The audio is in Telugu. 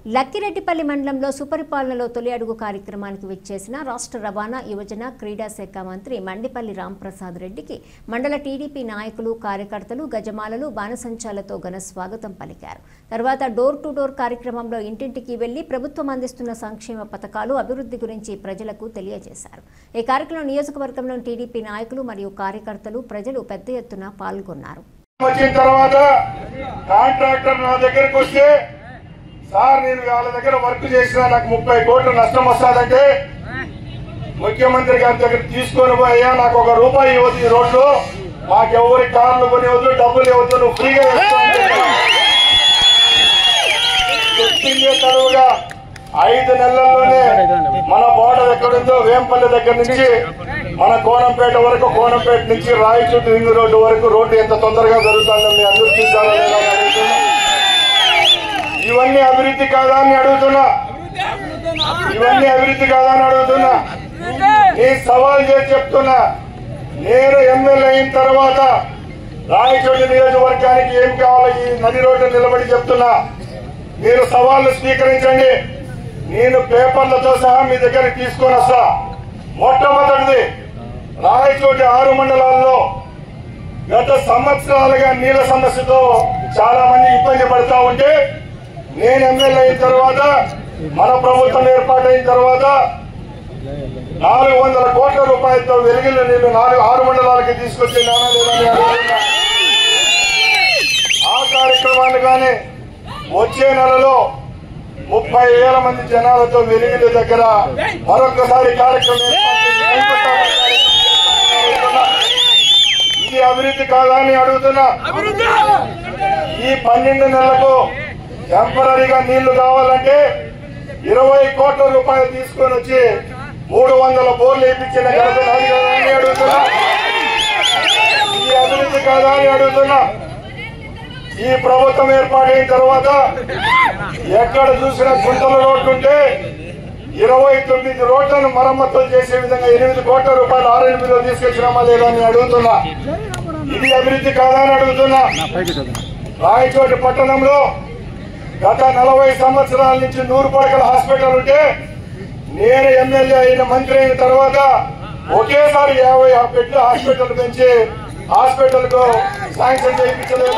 లక్కిరెడ్డిపల్లి మండలంలో సుపరిపాలనలో తొలి అడుగు కార్యక్రమానికి విచ్చేసిన రాష్ట్ర రవాణా యువజన క్రీడా శాఖ మంత్రి మండిపల్లి రాంప్రసాద్ రెడ్డికి మండల టీడీపీ నాయకులు కార్యకర్తలు గజమాలలు బాణసంచాలతో ఘన స్వాగతం పలికారు. తర్వాత డోర్ టు డోర్ కార్యక్రమంలో ఇంటింటికి వెళ్లి ప్రభుత్వం అందిస్తున్న సంక్షేమ పథకాలు అభివృద్ధి గురించి ప్రజలకు తెలియజేశారు. ఈ కార్యక్రమంలో నియోజకవర్గంలో టీడీపీ నాయకులు మరియు కార్యకర్తలు ప్రజలు పెద్ద ఎత్తున పాల్గొన్నారు. సార్ నేను వాళ్ళ దగ్గర వర్క్ చేసినా నాకు 30 కోట్ల నష్టం వస్తుందంటే ముఖ్యమంత్రి గారి దగ్గర తీసుకొని పోయా నాకు ₹1 ఇవ్వద్దు ఈ రోడ్లు మాకు ఎవరి కార్లు కొనివద్దు డబ్బులు ఇవ్వద్దు నువ్వు ఫ్రీగా చెప్పిందే తరువుగా 5 నెలల్లోనే మన బోర్డర్ ఎక్కడుందో వేంపల్లి దగ్గర నుంచి మన కోనంపేట వరకు కోనంపేట నుంచి రాయచోటి రింగ్ రోడ్డు వరకు రోడ్డు ఎంత తొందరగా జరుగుతుందో మీ అందరూ చూసారా లేదా అడుగుతున్నా. ఇవన్నీ అభివృద్ధి కాదా అని అడుగుతున్నా. ఇవన్నీ అభివృద్ధి కాదా అని అడుగుతున్నా. నీ సవాల్ చేసి చెప్తున్నా. నేను ఎమ్మెల్యే అయిన తర్వాత రాయచోటి నియోజకవర్గానికి ఏం కావాలో ఈ నది రోడ్డు నిలబడి చెప్తున్నా. మీరు సవాళ్లు స్వీకరించండి. నేను పేపర్లతో సహా మీ దగ్గరికి తీసుకొని వస్తా. మొట్టమొదటిది రాయచోటి 6 మండలాల్లో గత సంవత్సరాలుగా నీళ్ల సమస్యతో చాలా మంది ఇబ్బంది పడతా ఉంటే నేను ఎమ్మెల్యే అయిన తర్వాత మన ప్రభుత్వం ఏర్పాటైన తర్వాత 400 కోట్ల రూపాయలతో వెలిగిన నీళ్లు 6 మండలాలకి తీసుకొచ్చి ఆ కార్యక్రమాన్ని కానీ వచ్చే నెలలో 30,000 మంది జనాలతో వెలిగిన దగ్గర మరొకసారి కార్యక్రమం ఇది అభివృద్ధి కాదా అని అడుగుతున్నా. ఈ 12 నెలలకు టెంపరీగా నీళ్లు కావాలంటే 20 కోట్ల రూపాయలు తీసుకొని వచ్చి 300 బోర్లు వేయించిన ఘనత నాది కాదా అని అడుగుతున్నా. ఈ అభివృద్ధి కాదా అని అడుగుతున్నా. ఈ ప్రభుత్వం ఏర్పాటైన తర్వాత ఎక్కడ చూసినా గుంటల రోడ్లుంటే 29 రోడ్లను మరమ్మతులు చేసే విధంగా 8 కోట్ల రూపాయలు RNBలో తీసుకొచ్చినామా లేదా అని అడుగుతున్నా. ఇది అభివృద్ధి కాదా అని అడుగుతున్నా. రాయచోటి పట్టణంలో గత 40 సంవత్సరాల నుంచి 100 పడకల హాస్పిటల్ ఉంటే నేను ఎమ్మెల్యే అయిన మంత్రి అయిన తర్వాత ఒకేసారి 50 బెడ్ల హాస్పిటల్ పెంచి హాస్పిటల్ కు శాంక్షన్ చేయించలేదు.